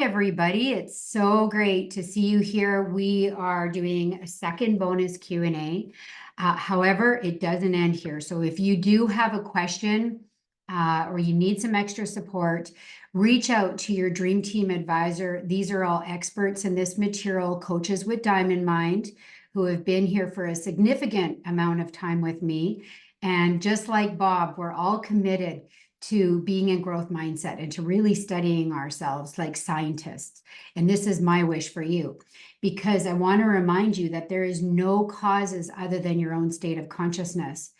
Everybody. It's so great to see you here. We are doing a second bonus Q&A. However, it doesn't end here. So if you do have a question or you need some extra support, reach out to your Dream Team advisor. These are all experts in this material, coaches with Diamond Mind, who have been here for a significant amount of time with me. And just like Bob, we're all committed to being in growth mindset and to really studying ourselves like scientists. And this is my wish for you, because I want to remind you that there is no causes other than your own state of consciousness.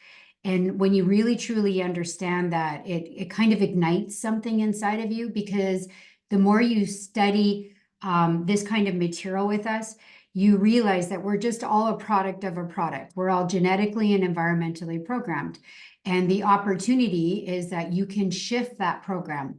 And when you really truly understand that, it kind of ignites something inside of you, because the more you study this kind of material with us, you realize that we're just all a product of a product. We're all genetically and environmentally programmed. And the opportunity is that you can shift that program.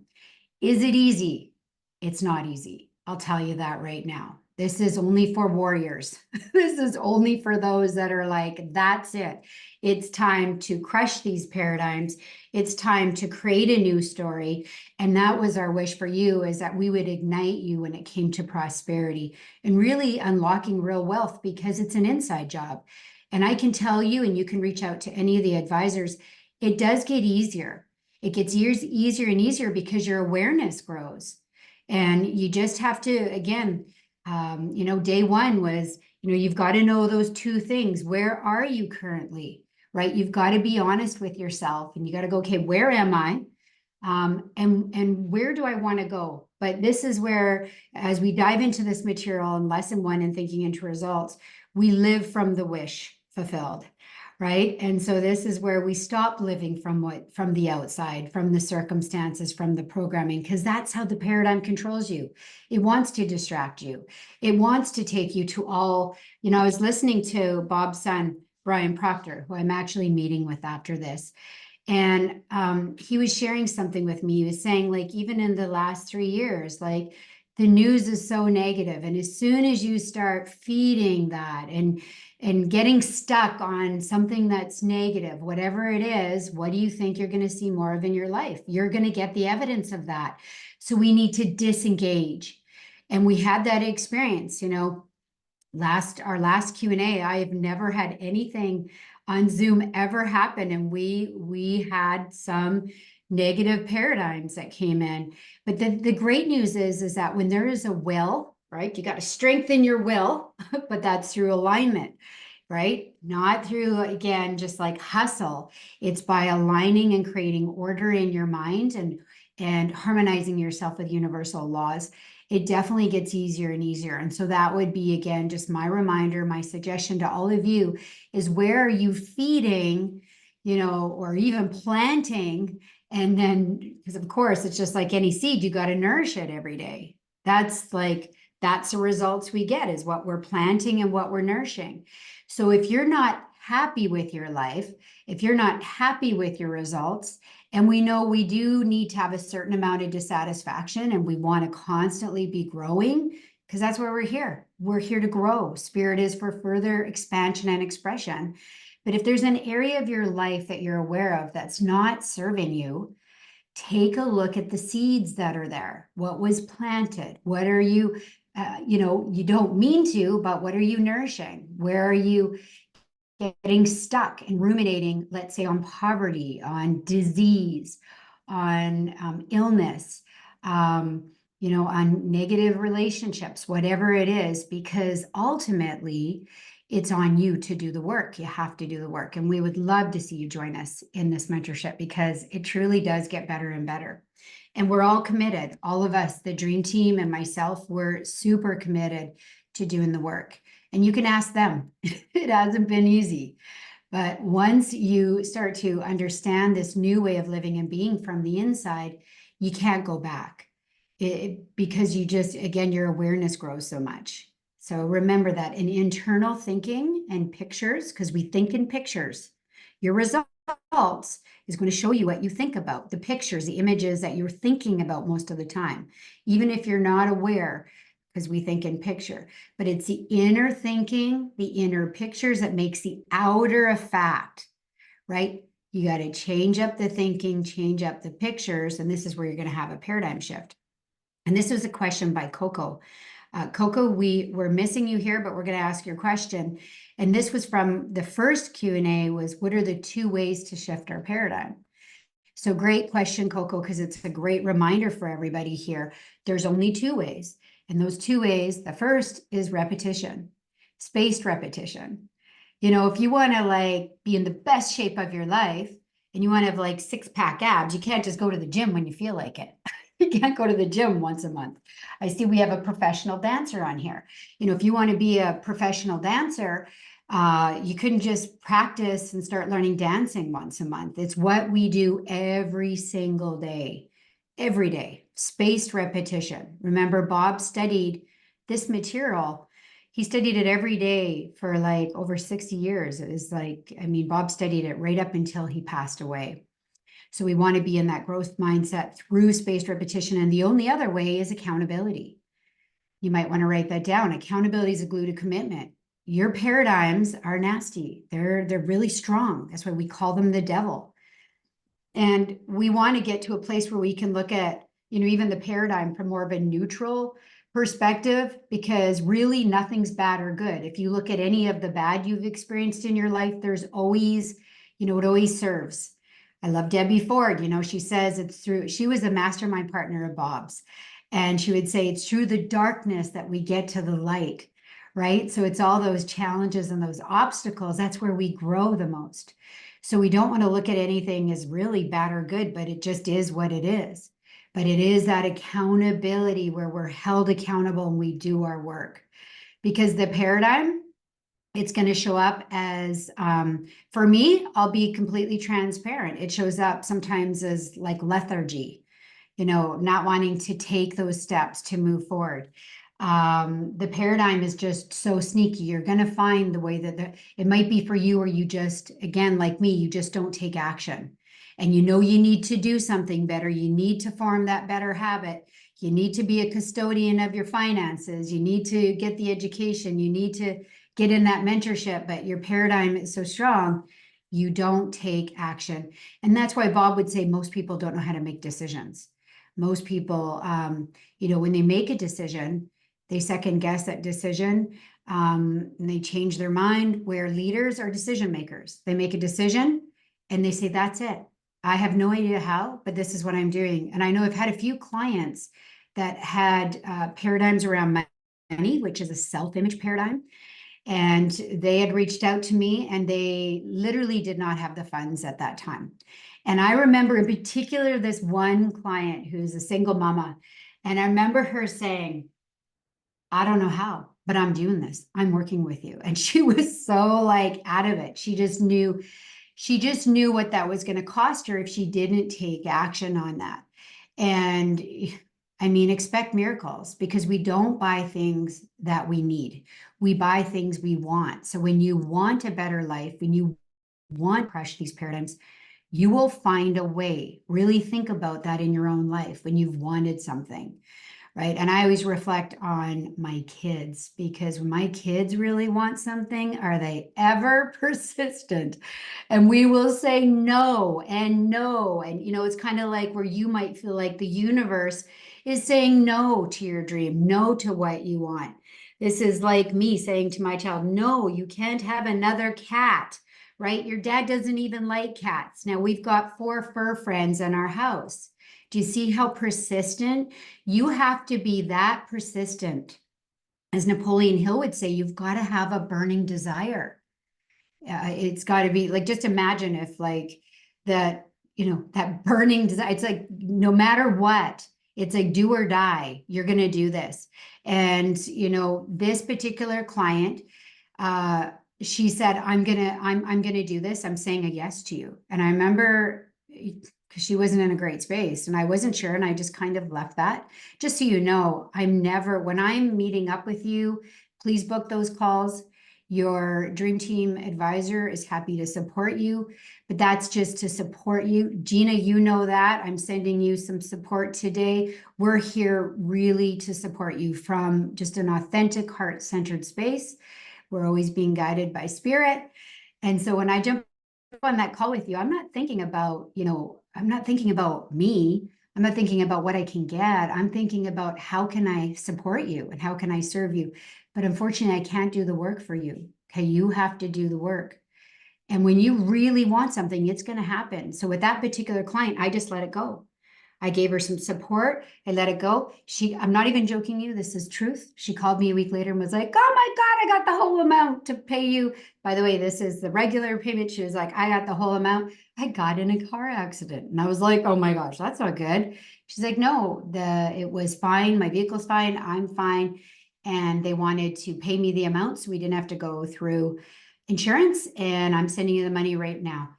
Is it easy? It's not easy. I'll tell you that right now. This is only for warriors. This is only for those that are like, that's it. It's time to crush these paradigms. It's time to create a new story. And that was our wish for you, is that we would ignite you when it came to prosperity and really unlocking real wealth, because it's an inside job. And I can tell you, and you can reach out to any of the advisors, it does get easier. It gets easier and easier because your awareness grows. And you just have to, again, day one was, you've got to know those two things. Where are you currently, right? You've got to be honest with yourself, and you got to go, okay, where am I? And where do I want to go? But this is where, as we dive into this material in lesson one and thinking into results, we live from the wish fulfilled, right? And so this is where we stop living from the outside, from the circumstances, from the programming, because that's how the paradigm controls you. It wants to distract you. It wants to take you to all, I was listening to Bob's son, Brian Proctor, who I'm actually meeting with after this. And he was sharing something with me. He was saying, like, even in the last 3 years, like, the news is so negative. And as soon as you start feeding that and getting stuck on something that's negative, whatever it is, what do you think you're going to see more of in your life? You're going to get the evidence of that. So we need to disengage. And we had that experience, our last Q&A, I have never had anything on Zoom ever happen. And we had some negative paradigms that came in. But the great news is that when there is a will, right, you got to strengthen your will, but that's through alignment, right? Not through, again, just like hustle. It's by aligning and creating order in your mind and harmonizing yourself with universal laws. It definitely gets easier and easier. And so that would be, again, just my reminder, my suggestion to all of you is, where are you feeding, or even planting? And then, because of course, it's just like any seed, you got to nourish it every day. That's the results we get, is what we're planting and what we're nourishing. So if you're not happy with your life, if you're not happy with your results, and we know we do need to have a certain amount of dissatisfaction, and we want to constantly be growing, because that's where we're here. We're here to grow. Spirit is for further expansion and expression. But if there's an area of your life that you're aware of that's not serving you, take a look at the seeds that are there. What was planted? What are you, you don't mean to, but what are you nourishing? Where are you getting stuck and ruminating, let's say, on poverty, on disease, on illness, on negative relationships, whatever it is, because ultimately it's on you to do the work. You have to do the work. And we would love to see you join us in this mentorship, because it truly does get better and better. And we're all committed, all of us, the Dream Team and myself, we're super committed to doing the work. And you can ask them. It hasn't been easy. But once you start to understand this new way of living and being from the inside, you can't go back. Because you just, again, your awareness grows so much. So remember that in internal thinking and pictures, because we think in pictures, your results is going to show you what you think about, the pictures, the images that you're thinking about most of the time, even if you're not aware, because we think in picture. But it's the inner thinking, the inner pictures, that makes the outer a fact, right? You got to change up the thinking, change up the pictures, and this is where you're going to have a paradigm shift. And this was a question by Coco. Coco, we're missing you here, but we're going to ask your question. And this was from the first Q&A was, what are the 2 ways to shift our paradigm? So great question, Coco, because it's a great reminder for everybody here. There's only 2 ways. And those 2 ways, the first is repetition, spaced repetition. You know, if you want to like be in the best shape of your life and you want to have like 6-pack abs, you can't just go to the gym when you feel like it. You can't go to the gym once a month. I see we have a professional dancer on here. You know, if you want to be a professional dancer, you couldn't just practice and start learning dancing once a month. It's what we do every single day, every day, spaced repetition. Remember, Bob studied this material. He studied it every day for like over 60 years. It was like, I mean, Bob studied it right up until he passed away. So we want to be in that growth mindset through spaced repetition. And the only other way is accountability. You might want to write that down. Accountability is a glue to commitment. Your paradigms are nasty. They're really strong. That's why we call them the devil. And we want to get to a place where we can look at, you know, even the paradigm from more of a neutral perspective, because really nothing's bad or good. If you look at any of the bad you've experienced in your life, there's always, you know, it always serves. I love Debbie Ford. You know, she says it's through, she was a mastermind partner of Bob's. And she would say it's through the darkness that we get to the light, right? So it's all those challenges and those obstacles. That's where we grow the most. So we don't want to look at anything as really bad or good, but it just is what it is. But it is that accountability where we're held accountable and we do our work. Because the paradigm, it's going to show up as, for me, I'll be completely transparent. It shows up sometimes as like lethargy, you know, not wanting to take those steps to move forward. The paradigm is just so sneaky. You're going to find the way that it might be for you, or you just, again, like me, you just don't take action. And you know you need to do something better. You need to form that better habit. You need to be a custodian of your finances. You need to get the education. You need to get in that mentorship, but your paradigm is so strong, you don't take action. And that's why Bob would say most people don't know how to make decisions. Most people, you know, when they make a decision, they second guess that decision, and they change their mind, where leaders are decision makers. They make a decision and they say, that's it. I have no idea how, but this is what I'm doing. And I know I've had a few clients that had paradigms around money, which is a self-image paradigm. And they had reached out to me and they literally did not have the funds at that time. And I remember in particular this one client who's a single mama. And I remember her saying, I don't know how, but I'm doing this. I'm working with you. And she was so like out of it. She just knew what that was going to cost her if she didn't take action on that. And I mean, expect miracles, because we don't buy things that we need. We buy things we want. So when you want a better life, when you want to crush these paradigms, you will find a way. Really think about that in your own life when you've wanted something, right? And I always reflect on my kids, because when my kids really want something, are they ever persistent? And we will say no and no. And, you know, it's kind of like where you might feel like the universe is saying no to your dream, no to what you want. This is like me saying to my child, no, you can't have another cat, right? Your dad doesn't even like cats. Now we've got 4 fur friends in our house. Do you see how persistent? You have to be that persistent. As Napoleon Hill would say, you've got to have a burning desire. It's got to be like, just imagine if like that, you know, that burning desire, it's like, no matter what, it's like do or die, you're going to do this. And, you know, this particular client, she said, I'm going to do this. I'm saying a yes to you. And I remember, because she wasn't in a great space and I wasn't sure. And I just kind of left that. Just so you know, when I'm meeting up with you, please book those calls. Your Dream Team advisor is happy to support you, but that's just to support you. Gina, you know that. I'm sending you some support today. We're here really to support you from just an authentic, heart-centered space. We're always being guided by spirit. And so when I jump on that call with you, I'm not thinking about, you know, I'm not thinking about me. I'm not thinking about what I can get. I'm thinking about how can I support you and how can I serve you? But unfortunately, I can't do the work for you. Okay. You have to do the work. And when you really want something, it's going to happen. So with that particular client, I just let it go. I gave her some support. I let it go. I'm not even joking you. This is truth. She called me a week later and was like, oh my God, I got the whole amount to pay you. By the way, this is the regular payment. She was like, I got the whole amount. I got in a car accident. And I was like, oh my gosh, that's not good. She's like, no, it was fine. My vehicle's fine. I'm fine. And they wanted to pay me the amount so we didn't have to go through insurance. And I'm sending you the money right now.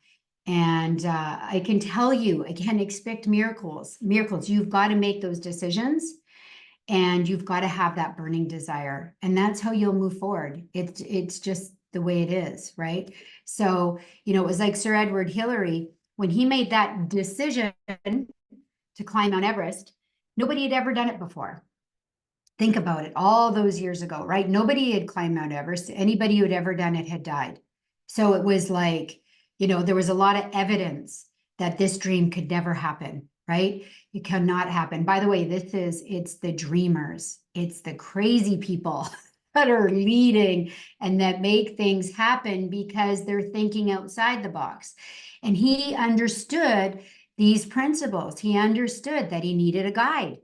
And I can tell you, again, expect miracles. You've got to make those decisions and you've got to have that burning desire. And that's how you'll move forward. It's just the way it is, right? So, it was like Sir Edward Hillary, when he made that decision to climb Mount Everest, nobody had ever done it before. Think about it, all those years ago, right? Nobody had climbed Mount Everest. Anybody who had ever done it had died. So it was like, there was a lot of evidence that this dream could never happen, right? It cannot happen. By the way, it's the dreamers. It's the crazy people that are leading and that make things happen because they're thinking outside the box. And he understood these principles. He understood that he needed a guide.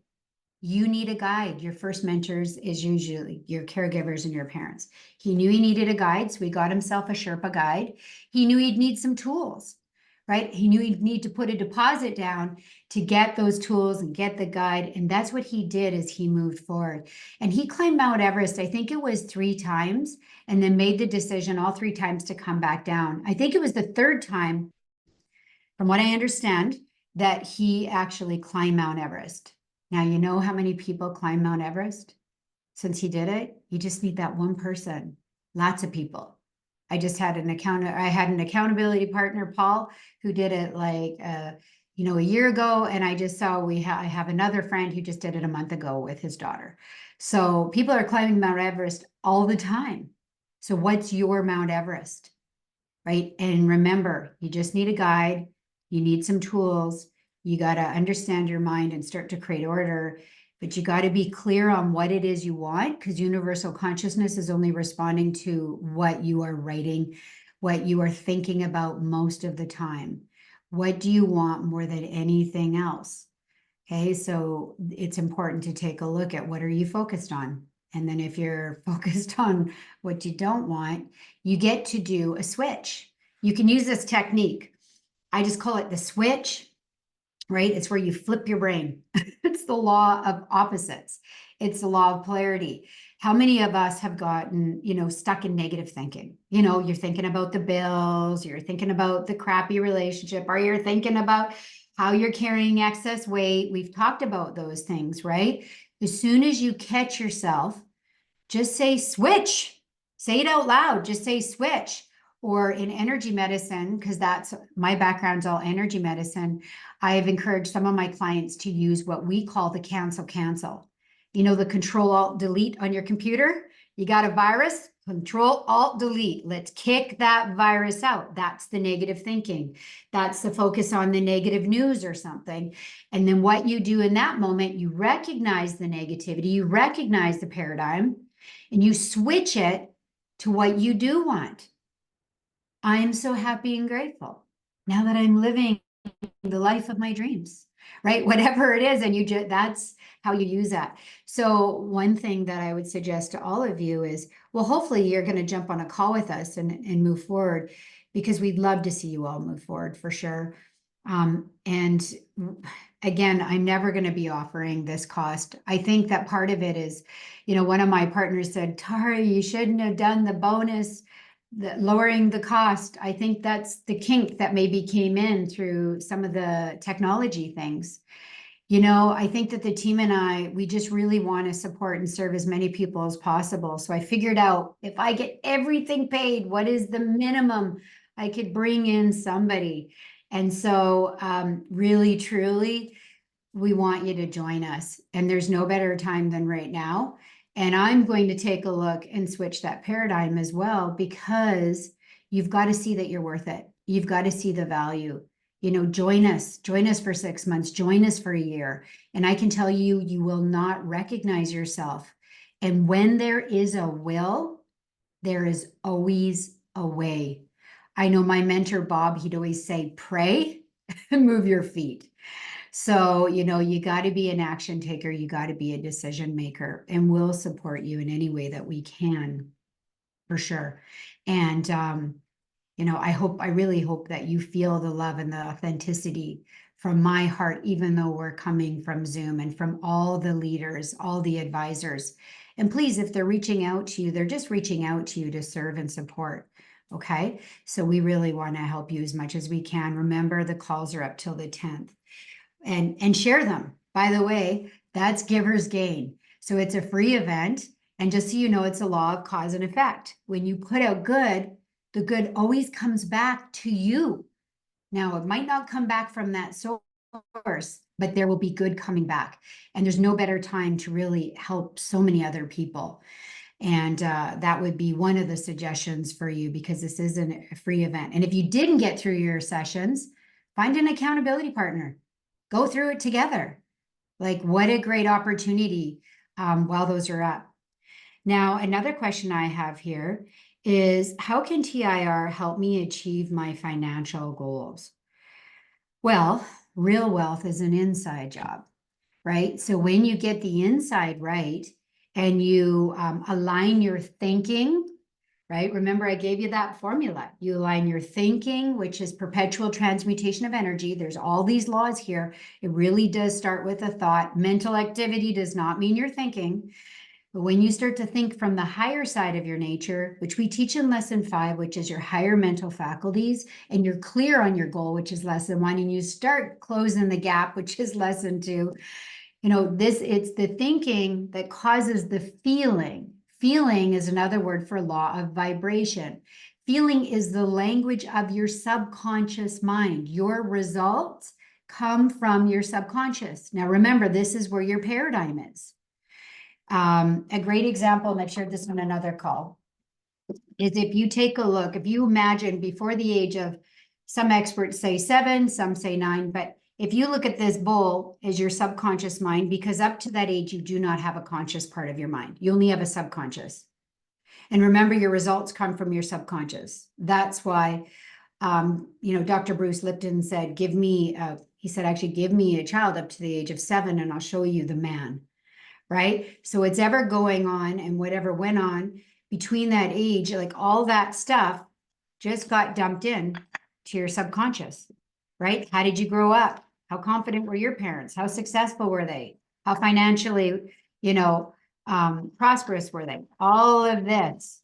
You need a guide. Your first mentors is usually your caregivers and your parents. He knew he needed a guide, so he got himself a Sherpa guide. He knew he'd need some tools, right? He knew he'd need to put a deposit down to get those tools and get the guide. And that's what he did as he moved forward. And he climbed Mount Everest, I think it was 3 times, and then made the decision all 3 times to come back down. I think it was the 3rd time, from what I understand, that he actually climbed Mount Everest. Now, you know how many people climb Mount Everest since he did it? You just need that one person. Lots of people. I had an accountability partner, Paul, who did it like, a year ago. And I just saw I have another friend who just did it a month ago with his daughter. So people are climbing Mount Everest all the time. So what's your Mount Everest, right? And remember, you just need a guide. You need some tools. You got to understand your mind and start to create order, but you got to be clear on what it is you want, because universal consciousness is only responding to what you are writing, what you are thinking about most of the time. What do you want more than anything else? Okay, so it's important to take a look at what are you focused on? And then if you're focused on what you don't want, you get to do a switch. You can use this technique. I just call it the switch. Right? It's where you flip your brain. It's the law of opposites. It's the law of polarity. How many of us have gotten, stuck in negative thinking? You're thinking about the bills, you're thinking about the crappy relationship, or you're thinking about how you're carrying excess weight. We've talked about those things, right? As soon as you catch yourself, just say switch. Say it out loud. Just say switch. Or in energy medicine, because that's my background's all energy medicine, I've encouraged some of my clients to use what we call the cancel. The Control-Alt-Delete on your computer. You got a virus, Control-Alt-Delete. Let's kick that virus out. That's the negative thinking. That's the focus on the negative news or something. And then what you do in that moment, you recognize the negativity, you recognize the paradigm, and you switch it to what you do want. I am so happy and grateful now that I'm living the life of my dreams, right? Whatever it is. And that's how you use that. So one thing that I would suggest to all of you is, well, hopefully you're going to jump on a call with us and move forward, because we'd love to see you all move forward for sure. And again, I'm never going to be offering this cost. I think that part of it is, one of my partners said, Tara, you shouldn't have done the bonus, lowering the cost. I think that's the kink that maybe came in through some of the technology things. I think that the team and we just really want to support and serve as many people as possible. So I figured out, if I get everything paid, what is the minimum I could bring in somebody? And so really, truly, we want you to join us. And there's no better time than right now. And I'm going to take a look and switch that paradigm as well, because you've got to see that you're worth it. You've got to see the value. join us for 6 months, join us for a year. And I can tell you, you will not recognize yourself. And when there is a will, there is always a way. I know my mentor, Bob, he'd always say, pray and move your feet. So, you got to be an action taker. You got to be a decision maker, and we'll support you in any way that we can, for sure. And, I really hope that you feel the love and the authenticity from my heart, even though we're coming from Zoom, and from all the leaders, all the advisors. And please, if they're reaching out to you, they're just reaching out to you to serve and support. Okay. So we really want to help you as much as we can. Remember, the calls are up till the 10th, and share them. By the way, that's Givers Gain. So it's a free event. And just so you know, it's a law of cause and effect. When you put out good, the good always comes back to you. Now, it might not come back from that source, but there will be good coming back. And there's no better time to really help so many other people. And that would be one of the suggestions for you, because this isn't a free event. And if you didn't get through your sessions, find an accountability partner. Go through it together. Like, what a great opportunity while those are up. Now, another question I have here is, how can TIR help me achieve my financial goals? Well, real wealth is an inside job, right? So when you get the inside right and you align your thinking, right? Remember, I gave you that formula. You align your thinking, which is perpetual transmutation of energy. There's all these laws here. It really does start with a thought. Mental activity does not mean you're thinking. But when you start to think from the higher side of your nature, which we teach in lesson 5, which is your higher mental faculties, and you're clear on your goal, which is lesson 1, and you start closing the gap, which is lesson 2, it's the thinking that causes the feeling. Feeling is another word for law of vibration. Feeling is the language of your subconscious mind. Your results come from your subconscious. Now, remember, this is where your paradigm is. A great example, and I've shared this on another call, is if you take a look, if you imagine before the age of, some experts say 7, some say 9, but if you look at this bowl as your subconscious mind, because up to that age, you do not have a conscious part of your mind. You only have a subconscious. And remember, your results come from your subconscious. That's why, Dr. Bruce Lipton said, give me a child up to the age of 7 and I'll show you the man. Right? So it's ever going on, and whatever went on between that age, like all that stuff just got dumped in to your subconscious, right? How did you grow up? How confident were your parents? How successful were they? How financially, prosperous were they? All of this.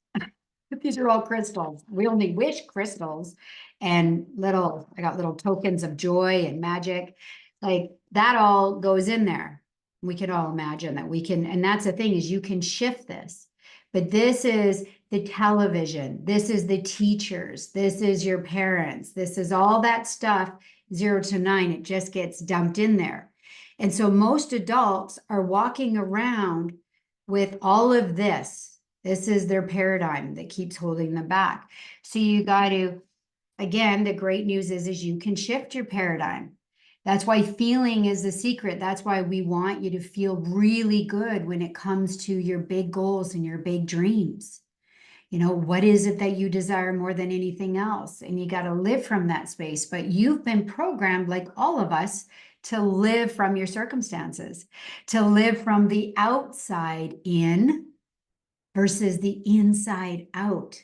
These are all crystals. We only wish crystals and I got little tokens of joy and magic. Like that all goes in there. We can all imagine that we can, and that's the thing, is you can shift this. But this is the television. This is the teachers. This is your parents. This is all that stuff, 0 to 9. It just gets dumped in there. And so most adults are walking around with all of this. This is their paradigm that keeps holding them back. So you got to, again, the great news is you can shift your paradigm. That's why feeling is the secret. That's why we want you to feel really good when it comes to your big goals and your big dreams. What is it that you desire more than anything else? And you got to live from that space. But you've been programmed, like all of us, to live from your circumstances, to live from the outside in versus the inside out.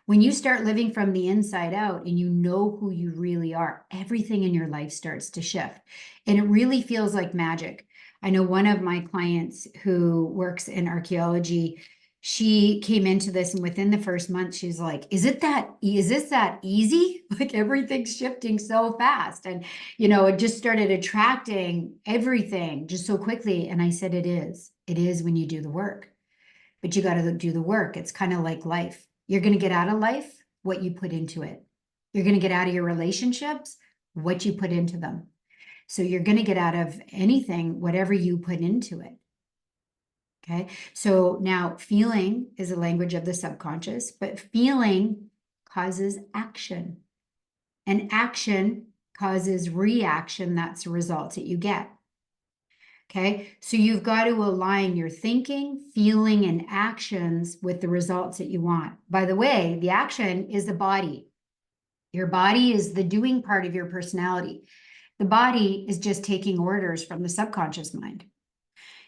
When you start living from the inside out and you know who you really are, everything in your life starts to shift. And it really feels like magic. I know one of my clients who works in archaeology, she came into this, and within the first month, she's like, is this that easy? Like everything's shifting so fast. And, it just started attracting everything just so quickly. And I said, it is when you do the work, but you got to do the work. It's kind of like life. You're going to get out of life what you put into it. You're going to get out of your relationships what you put into them. So you're going to get out of anything, whatever you put into it. Okay. So now feeling is a language of the subconscious, but feeling causes action. And action causes reaction. That's the results that you get. Okay, so you've got to align your thinking, feeling, and actions with the results that you want. By the way, the action is the body. Your body is the doing part of your personality. The body is just taking orders from the subconscious mind.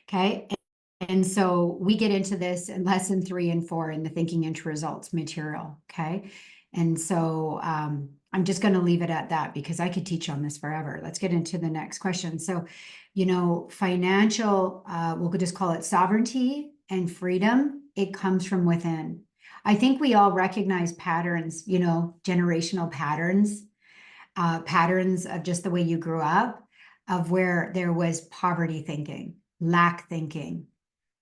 Okay. And so we get into this in lesson 3 and 4 in the thinking into results material. Okay. And so I'm just going to leave it at that because I could teach on this forever. Let's get into the next question. So, financial, we'll just call it sovereignty and freedom. It comes from within. I think we all recognize patterns, generational patterns, patterns of just the way you grew up, of where there was poverty thinking, lack thinking,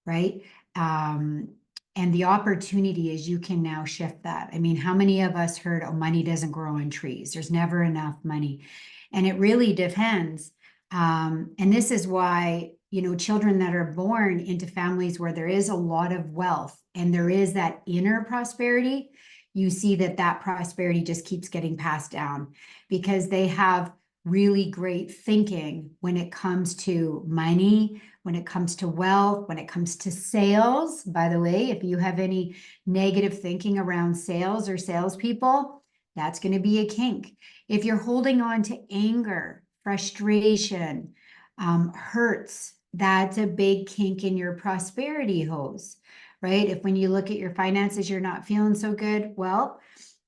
right? And the opportunity is you can now shift that. I mean, how many of us heard, oh, money doesn't grow on trees. There's never enough money. And it really depends. And this is why, children that are born into families where there is a lot of wealth and there is that inner prosperity, you see that prosperity just keeps getting passed down because they have really great thinking when it comes to money, when it comes to wealth, when it comes to sales. By the way, if you have any negative thinking around sales or salespeople, that's going to be a kink. If you're holding on to anger, frustration, hurts, that's a big kink in your prosperity hose, right? If when you look at your finances, you're not feeling so good, well,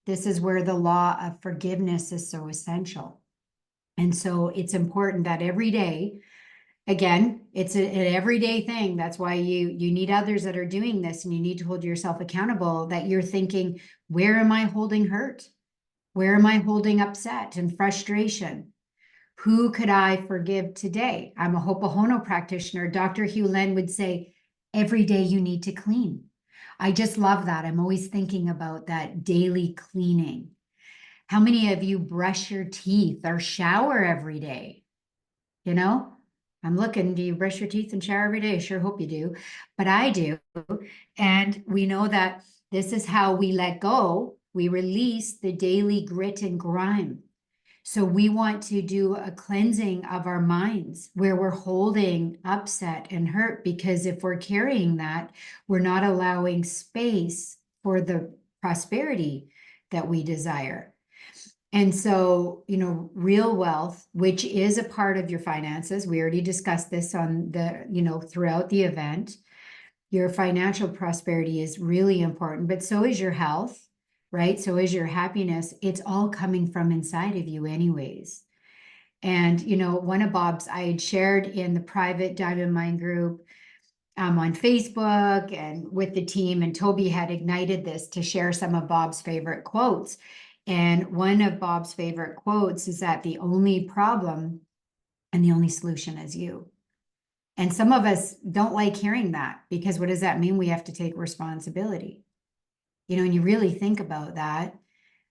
this is where the law of forgiveness is so essential. And so it's important that every day, again, it's an everyday thing. That's why you need others that are doing this, and you need to hold yourself accountable, that you're thinking, where am I holding hurt? Where am I holding upset and frustration? Who could I forgive today? I'm a Ho'oponopono practitioner. Dr. Hugh Len would say, every day you need to clean. I just love that. I'm always thinking about that daily cleaning. How many of you brush your teeth or shower every day? I'm looking, do you brush your teeth and shower every day? I sure hope you do, but I do. And we know that this is how we let go. We release the daily grit and grime. So we want to do a cleansing of our minds where we're holding upset and hurt, because if we're carrying that, we're not allowing space for the prosperity that we desire. And so, real wealth, which is a part of your finances, we already discussed this on throughout the event. Your financial prosperity is really important, but so is your health, right? So is your happiness. It's all coming from inside of you anyways. And, one of Bob's, I had shared in the private Diamond Mind group on Facebook and with the team, and Toby had ignited this to share some of Bob's favorite quotes. And one of Bob's favorite quotes is that the only problem and the only solution is you. And some of us don't like hearing that, because what does that mean? We have to take responsibility. And you really think about that,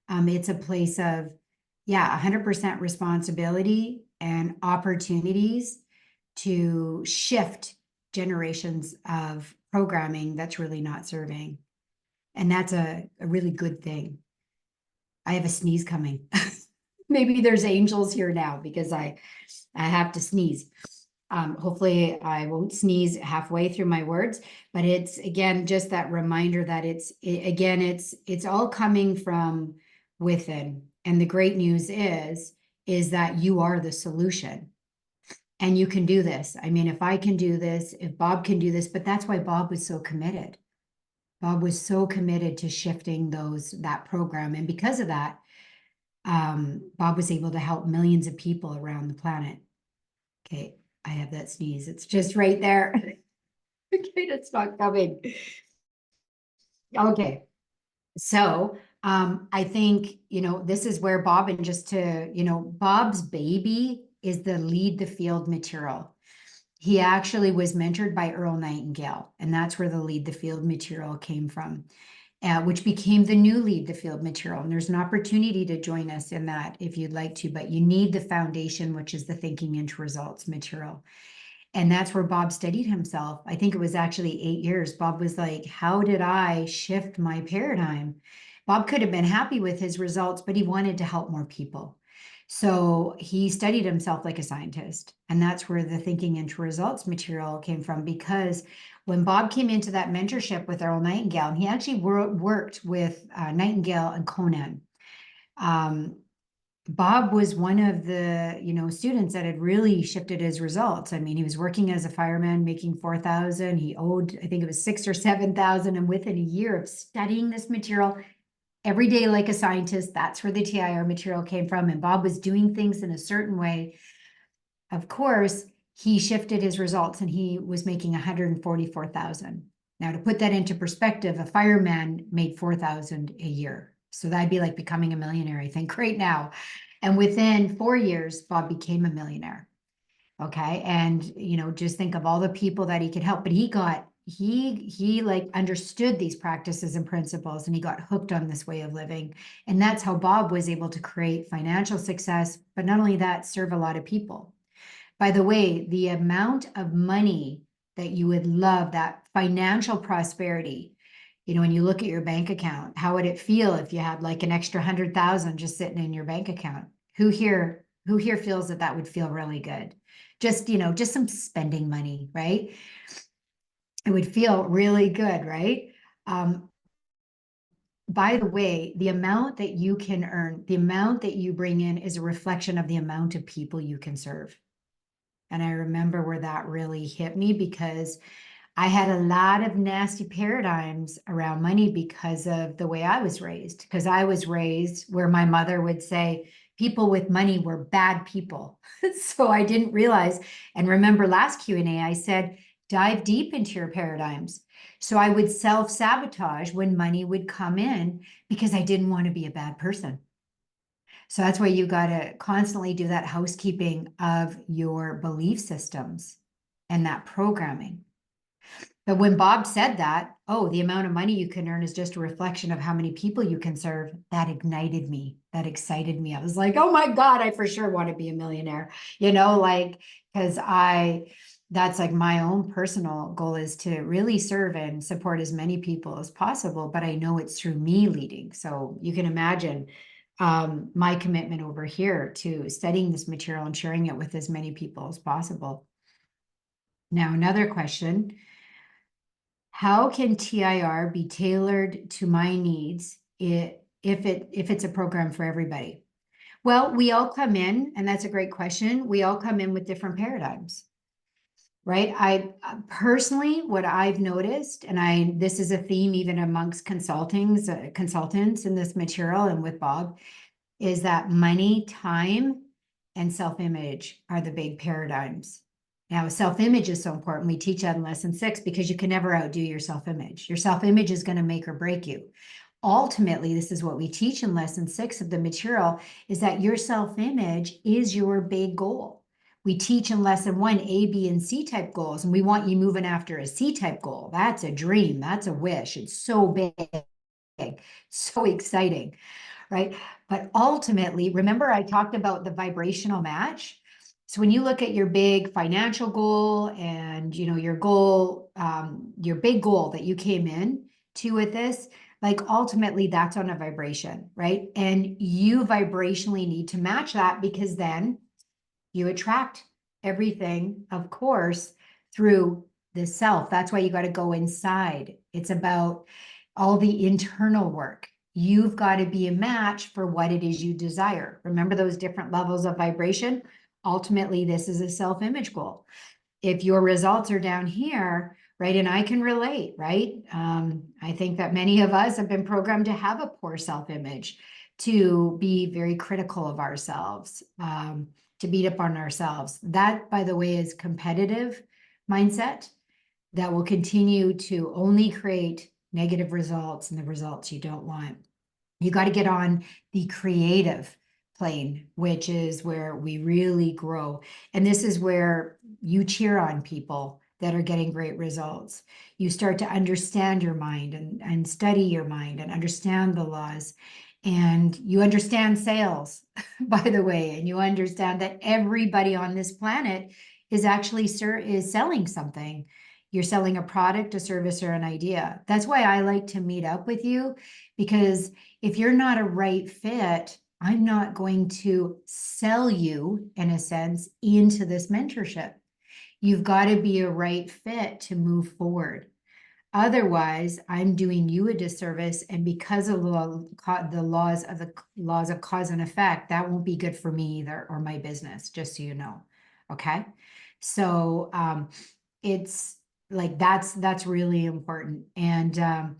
it's a place of, 100% responsibility and opportunities to shift generations of programming that's really not serving. And that's a really good thing. I have a sneeze coming. Maybe there's angels here now because I have to sneeze. Hopefully I won't sneeze halfway through my words, but it's, again, just that reminder that it's all coming from within. And the great news is that you are the solution, and you can do this. I mean, if I can do this, if Bob can do this, but that's why Bob was so committed. Bob was so committed to shifting that program. And because of that, Bob was able to help millions of people around the planet. Okay. I have that sneeze. It's just right there. Okay, it's not coming. Okay. So I think, this is where Bob, and just to, Bob's baby is the lead the field material. He actually was mentored by Earl Nightingale, and that's where the lead the field material came from, which became the new lead the field material. And there's an opportunity to join us in that if you'd like to, but you need the foundation, which is the thinking into results material. And that's where Bob studied himself. I think it was actually 8 years. Bob was like, how did I shift my paradigm? Bob could have been happy with his results, but he wanted to help more people. So he studied himself like a scientist. And that's where the thinking into results material came from, because when Bob came into that mentorship with Earl Nightingale, and he actually worked with Nightingale and Conan. Bob was one of the, students that had really shifted his results. I mean, he was working as a fireman, making 4,000. He owed, I think it was 6 or 7,000. And within a year of studying this material every day like a scientist, that's where the TIR material came from. And Bob was doing things in a certain way. Of course, he shifted his results and he was making 144,000. Now, to put that into perspective, a fireman made 4,000 a year. So that'd be like becoming a millionaire, I think, right now. And within 4 years, Bob became a millionaire. Okay. And, just think of all the people that he could help, but he like understood these practices and principles, and he got hooked on this way of living. And that's how Bob was able to create financial success, but not only that, serve a lot of people. By the way, the amount of money that you would love, that financial prosperity, when you look at your bank account, how would it feel if you had like an extra 100,000 just sitting in your bank account? Who here feels that would feel really good? Just, just some spending money, right? It would feel really good, right? By the way, the amount that you can earn, the amount that you bring in is a reflection of the amount of people you can serve. And I remember where that really hit me, because I had a lot of nasty paradigms around money because of the way I was raised. Because I was raised where my mother would say people with money were bad people. So I didn't realize. And remember last Q&A, I said, dive deep into your paradigms. So I would self-sabotage when money would come in because I didn't want to be a bad person. So that's why you got to constantly do that housekeeping of your belief systems and that programming. But when Bob said that, oh, the amount of money you can earn is just a reflection of how many people you can serve, that ignited me. That excited me. I was like, oh my God, I for sure want to be a millionaire, because that's like my own personal goal, is to really serve and support as many people as possible. But I know it's through me leading. So you can imagine my commitment over here to studying this material and sharing it with as many people as possible. Now, another question. How can TIR be tailored to my needs if it's a program for everybody? Well, we all come in, and that's a great question. We all come in with different paradigms, right? I personally, what I've noticed, and this is a theme even amongst consultants in this material and with Bob, is that money, time, and self-image are the big paradigms. Now, self-image is so important. We teach that in lesson 6 because you can never outdo your self-image. Your self-image is going to make or break you. Ultimately, this is what we teach in lesson 6 of the material, is that your self-image is your big goal. We teach in lesson 1 A, B, and C type goals, and we want you moving after a C type goal. That's a dream. That's a wish. It's so big, so exciting, right? But ultimately, remember I talked about the vibrational match? So when you look at your big financial goal and, your goal, your big goal that you came in to with this, like ultimately that's on a vibration, right? And you vibrationally need to match that, because then you attract everything, of course, through the self. That's why you got to go inside. It's about all the internal work. You've got to be a match for what it is you desire. Remember those different levels of vibration? Ultimately, this is a self-image goal. If your results are down here, right, and I can relate, right? I think that many of us have been programmed to have a poor self-image, to be very critical of ourselves, to beat up on ourselves. That, by the way, is competitive mindset that will continue to only create negative results and the results you don't want. You got to get on the creative plane, which is where we really grow. And this is where you cheer on people that are getting great results. You start to understand your mind and study your mind and understand the laws. And you understand sales, by the way, and you understand that everybody on this planet is actually is selling something. You're selling a product, a service, or an idea. That's why I like to meet up with you, because if you're not a right fit, I'm not going to sell you, in a sense, into this mentorship. You've got to be a right fit to move forward. Otherwise, I'm doing you a disservice, and because of the laws of cause and effect, that won't be good for me either, or my business, just so you know. Okay. So it's like that's really important. And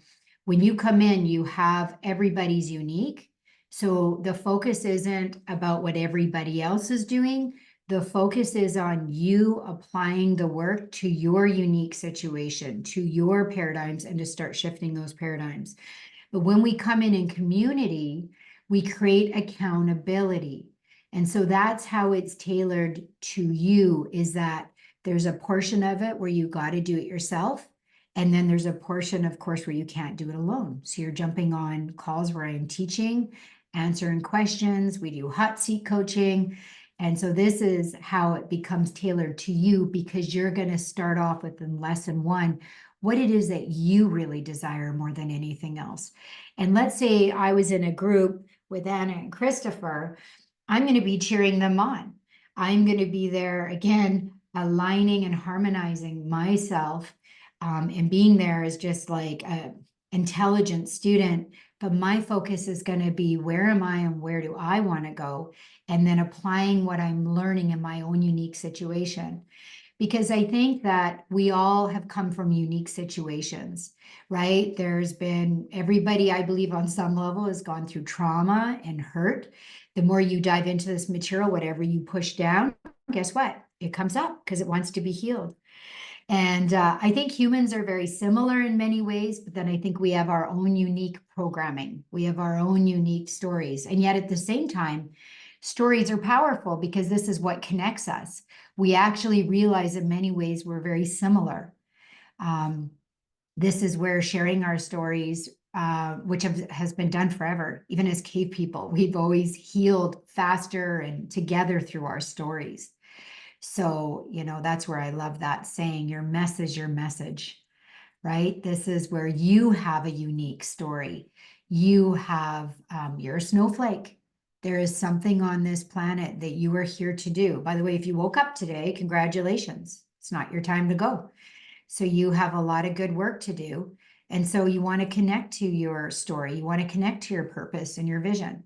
when you come in, you have everybody's unique. So the focus isn't about what everybody else is doing. The focus is on you applying the work to your unique situation, to your paradigms, and to start shifting those paradigms. But when we come in community, we create accountability. And so that's how it's tailored to you, is that there's a portion of it where you got to do it yourself. And then there's a portion, of course, where you can't do it alone. So you're jumping on calls where I'm teaching, answering questions. We do hot seat coaching. And so this is how it becomes tailored to you, because you're going to start off with in lesson one, what it is that you really desire more than anything else. And let's say I was in a group with Anna and Christopher, I'm going to be cheering them on. I'm going to be there again, aligning and harmonizing myself, and being there as just like a intelligent student. But my focus is going to be, where am I and where do I want to go? And then applying what I'm learning in my own unique situation. Because I think that we all have come from unique situations, right? There's been, everybody, I believe, on some level has gone through trauma and hurt. The more you dive into this material, whatever you push down, guess what? It comes up because it wants to be healed. And I think humans are very similar in many ways, but then I think we have our own unique programming. We have our own unique stories. And yet at the same time, stories are powerful because this is what connects us. We actually realize in many ways we're very similar. This is where sharing our stories, which has been done forever, even as cave people, we've always healed faster and together through our stories. So, that's where I love that saying, your mess is your message, right? This is where you have a unique story. You have, you're a snowflake. There is something on this planet that you are here to do. By the way, if you woke up today, congratulations. It's not your time to go. So you have a lot of good work to do. And so you want to connect to your story. You want to connect to your purpose and your vision.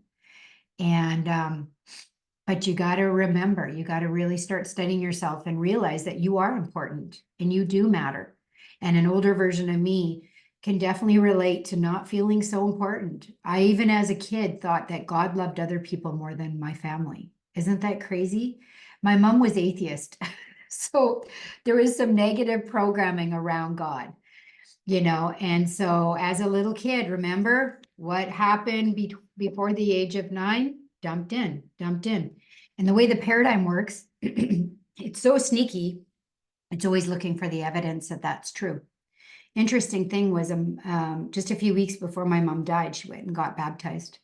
And, but you got to remember, you got to really start studying yourself and realize that you are important and you do matter. And an older version of me can definitely relate to not feeling so important. I, even as a kid, thought that God loved other people more than my family. Isn't that crazy? My mom was atheist. So there was some negative programming around God, and so as a little kid, remember what happened before the age of 9? Dumped in. And the way the paradigm works, it's so sneaky. It's always looking for the evidence that that's true. Interesting thing was, just a few weeks before my mom died, she went and got baptized.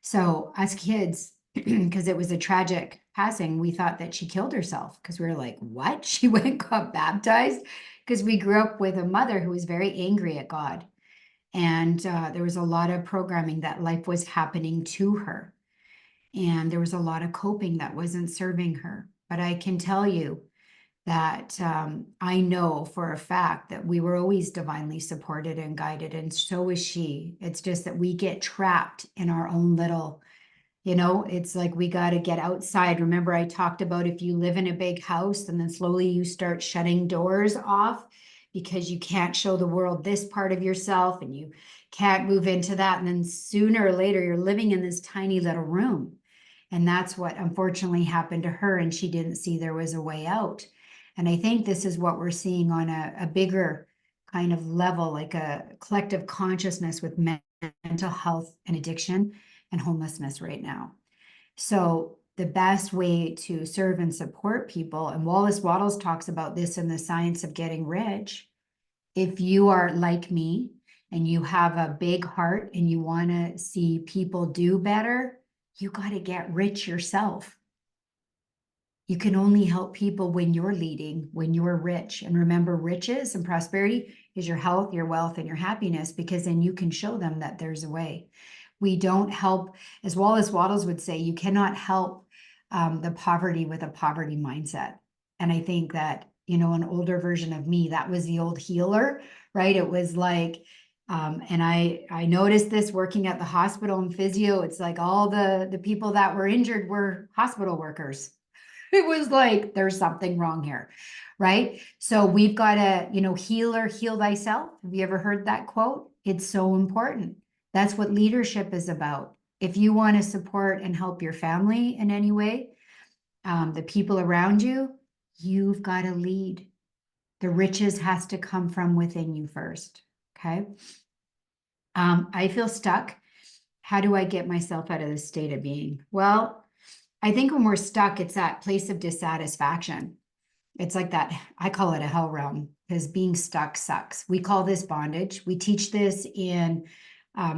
So us kids, because it was a tragic passing, we thought that she killed herself, because we were like, what? She went and got baptized? Because we grew up with a mother who was very angry at God. And there was a lot of programming that life was happening to her. And there was a lot of coping that wasn't serving her. But I can tell you that I know for a fact that we were always divinely supported and guided, and so is she. It's just that we get trapped in our own little, it's like we got to get outside. Remember, I talked about if you live in a big house and then slowly you start shutting doors off because you can't show the world this part of yourself and you can't move into that. And then sooner or later, you're living in this tiny little room. And that's what unfortunately happened to her. And she didn't see there was a way out. And I think this is what we're seeing on a bigger kind of level, like a collective consciousness with mental health and addiction and homelessness right now. So the best way to serve and support people, and Wallace Wattles talks about this in The Science of Getting Rich, if you are like me and you have a big heart and you want to see people do better, you got to get rich yourself. You can only help people when you're leading, when you're rich. And remember, riches and prosperity is your health, your wealth, and your happiness, because then you can show them that there's a way. We don't help, as Wallace Wattles would say, you cannot help the poverty with a poverty mindset. And I think that, you know, an older version of me, that was the old healer, right? It was like, and I noticed this working at the hospital and physio. It's like all the people that were injured were hospital workers. It was like, there's something wrong here, right? So we've got to, you know, healer, heal thyself. Have you ever heard that quote? It's so important. That's what leadership is about. If you want to support and help your family in any way, the people around you, you've got to lead. The riches has to come from within you first. Okay. I feel stuck. How do I get myself out of this state of being? Well, I think when we're stuck, it's that place of dissatisfaction. It's like that, I call it a hell realm because being stuck sucks. We call this bondage. We teach this in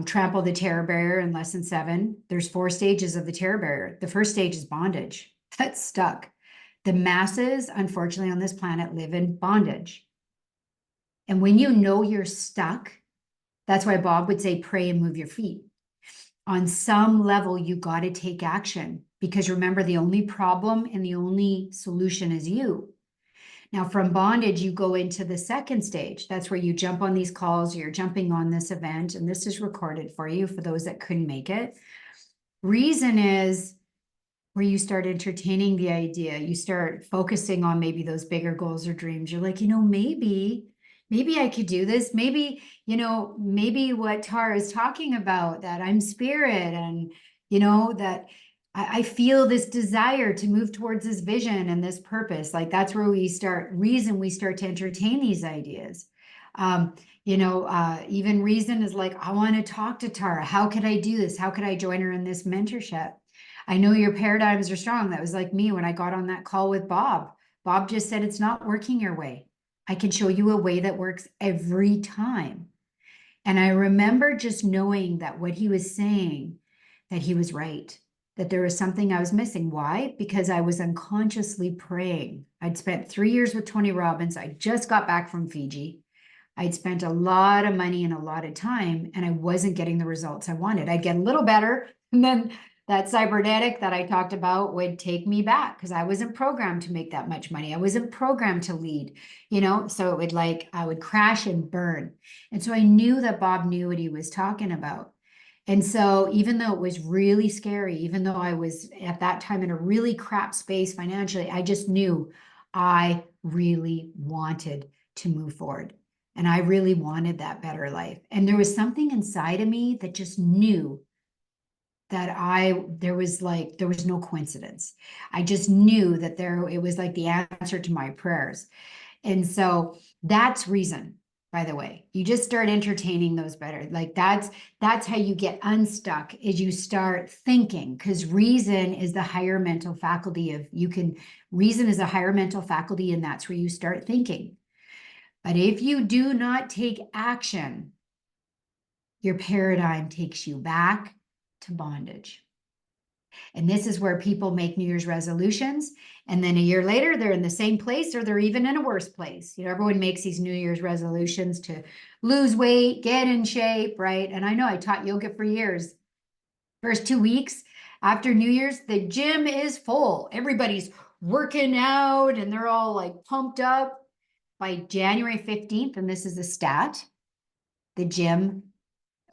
Trample the Terror Barrier in lesson 7. There's 4 stages of the terror barrier. The first stage is bondage. That's stuck. The masses, unfortunately, on this planet live in bondage. And when you know you're stuck, that's why Bob would say, pray and move your feet. On some level, you got to take action because remember, the only problem and the only solution is you. Now, from bondage, you go into the second stage. That's where you jump on these calls, you're jumping on this event, and this is recorded for you for those that couldn't make it. Reason is where you start entertaining the idea. You start focusing on maybe those bigger goals or dreams. You're like, you know, maybe I could do this. Maybe, you know, maybe what Tara is talking about, that I'm spirit and, you know, that I feel this desire to move towards this vision and this purpose. Like that's where we start to entertain these ideas. Even reason is like, I want to talk to Tara. How could I do this? How could I join her in this mentorship? I know your paradigms are strong. That was like me when I got on that call with Bob. Bob just said, it's not working your way. I can show you a way that works every time. And I remember just knowing that what he was saying, that he was right, that there was something I was missing. Why? Because I was unconsciously praying. I'd spent 3 years with Tony Robbins. I just got back from Fiji. I'd spent a lot of money and a lot of time, and I wasn't getting the results I wanted. I'd get a little better, and then that cybernetic that I talked about would take me back because I wasn't programmed to make that much money. I wasn't programmed to lead, you know, so it would I would crash and burn. And so I knew that Bob knew what he was talking about. And so even though it was really scary, even though I was at that time in a really crap space financially, I just knew I really wanted to move forward. And I really wanted that better life. And there was something inside of me that just knew that there was no coincidence. I just knew that it was like the answer to my prayers. And so that's reason, by the way. You just start entertaining those better. Like that's how you get unstuck, is you start thinking, because reason is the higher mental faculty reason is a higher mental faculty, and that's where you start thinking. But if you do not take action, your paradigm takes you back to bondage. And this is where people make New Year's resolutions. And then a year later, they're in the same place, or they're even in a worse place. You know, everyone makes these New Year's resolutions to lose weight, get in shape, right? And I know I taught yoga for years. First 2 weeks after New Year's, the gym is full. Everybody's working out and they're all like pumped up. By January 15th, and this is a stat, the gym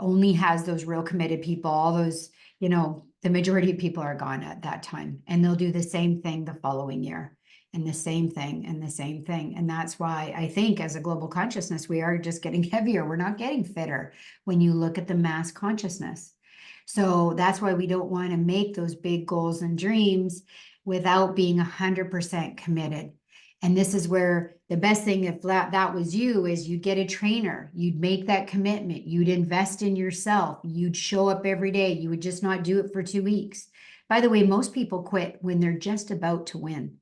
only has those real committed people. All those, you know, the majority of people are gone at that time, and they'll do the same thing the following year, and the same thing and the same thing. And that's why I think as a global consciousness, we are just getting heavier. We're not getting fitter when you look at the mass consciousness. So that's why we don't want to make those big goals and dreams without being 100% committed. And this is where the best thing, if that was you, is you'd get a trainer, you'd make that commitment, you'd invest in yourself, you'd show up every day, you would just not do it for 2 weeks. By the way, most people quit when they're just about to win.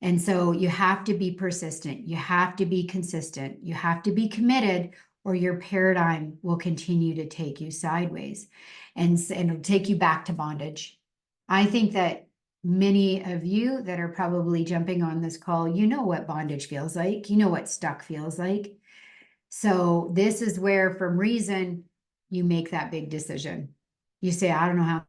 And so you have to be persistent, you have to be consistent, you have to be committed, or your paradigm will continue to take you sideways and it'll take you back to bondage. I think that many of you that are probably jumping on this call, you know what bondage feels like. You know what stuck feels like. So this is where, from reason, you make that big decision. You say, I don't know how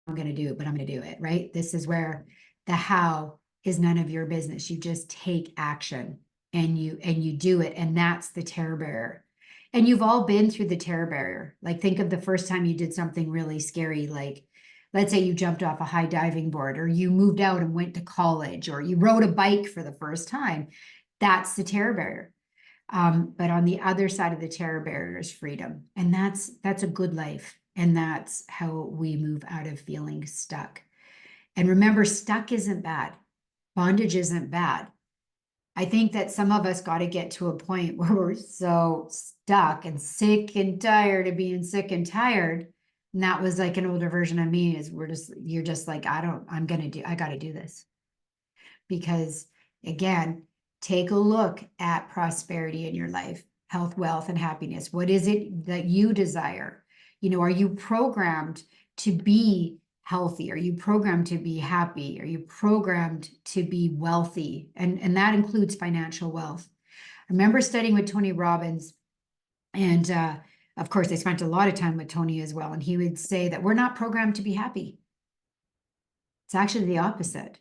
I'm going to do it, but I'm going to do it, right? This is where the how is none of your business. You just take action and you do it. And that's the terror barrier. And you've all been through the terror barrier. Like think of the first time you did something really scary, like let's say you jumped off a high diving board, or you moved out and went to college, or you rode a bike for the first time. That's the terror barrier. But on the other side of the terror barrier is freedom. And that's a good life. And that's how we move out of feeling stuck. And remember, stuck isn't bad. Bondage isn't bad. I think that some of us got to get to a point where we're so stuck and sick and tired of being sick and tired. And that was like an older version of me is you're just like, I got to do this. Because again, take a look at prosperity in your life, health, wealth, and happiness. What is it that you desire? Are you programmed to be healthy? Are you programmed to be happy? Are you programmed to be wealthy? And that includes financial wealth. I remember studying with Tony Robbins, and of course, I spent a lot of time with Tony as well. And he would say that we're not programmed to be happy. It's actually the opposite.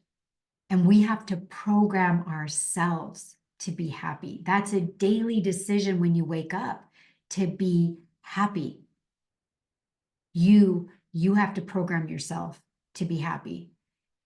And we have to program ourselves to be happy. That's a daily decision when you wake up to be happy. You have to program yourself to be happy.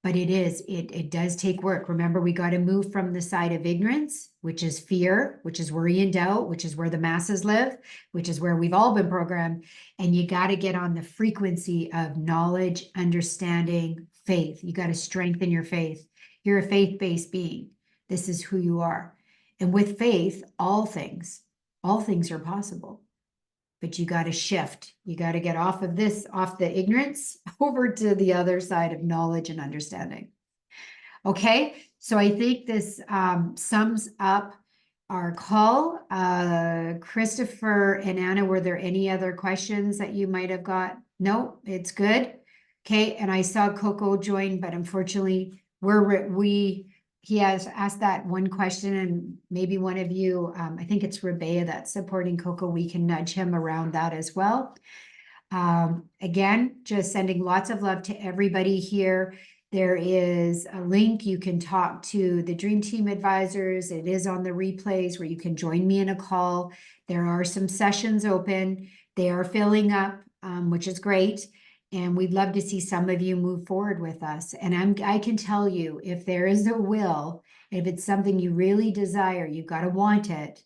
But it does take work. Remember, we got to move from the side of ignorance, which is fear, which is worry and doubt, which is where the masses live, which is where we've all been programmed. And you got to get on the frequency of knowledge, understanding, faith. You got to strengthen your faith. You're a faith-based being. This is who you are. And with faith, all things are possible. But you got to shift. You got to get off the ignorance over to the other side of knowledge and understanding. Okay, so I think this sums up our call. Christopher and Anna, were there any other questions that you might have got? No, it's good. Okay, and I saw Coco join, but unfortunately, he has asked that one question, and maybe one of you, I think it's Rebea that's supporting Coco. We can nudge him around that as well. Again, just sending lots of love to everybody here. There is a link. You can talk to the Dream Team advisors. It is on the replays where you can join me in a call. There are some sessions open. They are filling up, which is great. And we'd love to see some of you move forward with us. And I can tell you, if there is a will, if it's something you really desire, you've got to want it,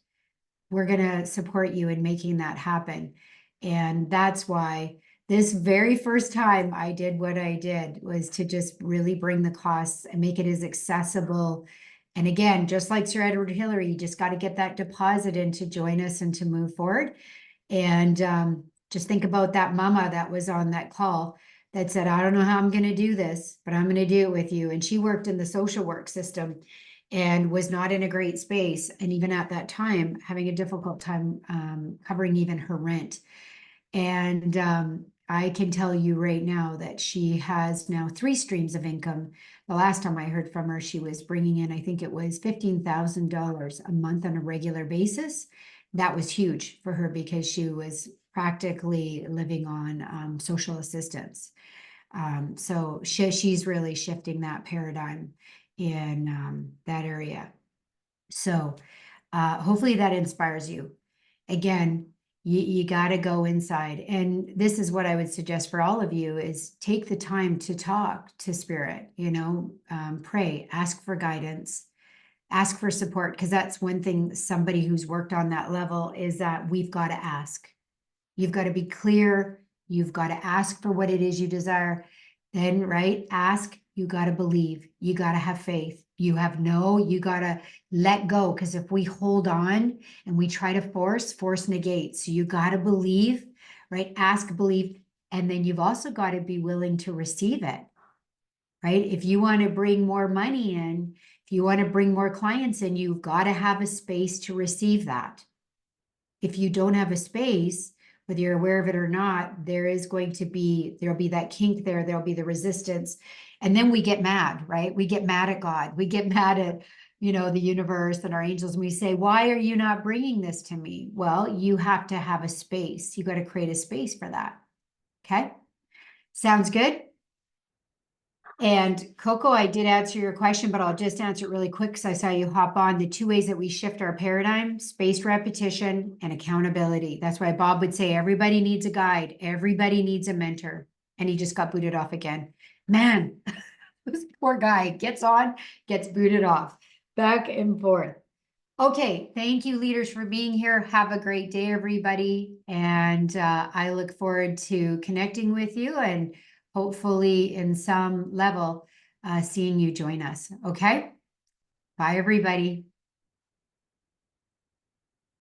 we're going to support you in making that happen. And that's why this very first time I did what I did was to just really bring the costs and make it as accessible. And again, just like Sir Edward Hillary, you just got to get that deposit in to join us and to move forward. And just think about that mama that was on that call that said, I don't know how I'm going to do this, but I'm going to do it with you. And she worked in the social work system and was not in a great space. And even at that time, having a difficult time covering even her rent. And I can tell you right now that she has now 3 streams of income. The last time I heard from her, she was bringing in, I think it was $15,000 a month on a regular basis. That was huge for her because she was practically living on social assistance. So she's really shifting that paradigm in that area. So hopefully that inspires you. Again, you got to go inside. And this is what I would suggest for all of you is take the time to talk to spirit, pray, ask for guidance, ask for support. Because that's one thing, somebody who's worked on that level is that we've got to ask. You've got to be clear. You've got to ask for what it is you desire. Then, right? Ask, you got to believe. You got to have faith. You got to let go. Because if we hold on and we try to force negates. So you got to believe, right? Ask, believe. And then you've also got to be willing to receive it, right? If you want to bring more money in, if you want to bring more clients in, you've got to have a space to receive that. If you don't have a space, whether you're aware of it or not, there'll be that kink there, there'll be the resistance. And then we get mad, right? We get mad at God. We get mad at, the universe and our angels. And we say, why are you not bringing this to me? Well, you have to have a space. You got to create a space for that. Okay. Sounds good? And Coco, I did answer your question, but I'll just answer it really quick because I saw you hop on. The two ways that we shift our paradigm, spaced repetition and accountability. That's why Bob would say everybody needs a guide, everybody needs a mentor. And he just got booted off again. Man, this poor guy gets on, gets booted off, back and forth. Okay, thank you, leaders, for being here. Have a great day, everybody. And I look forward to connecting with you and hopefully in some level seeing you join us. Okay, bye, everybody.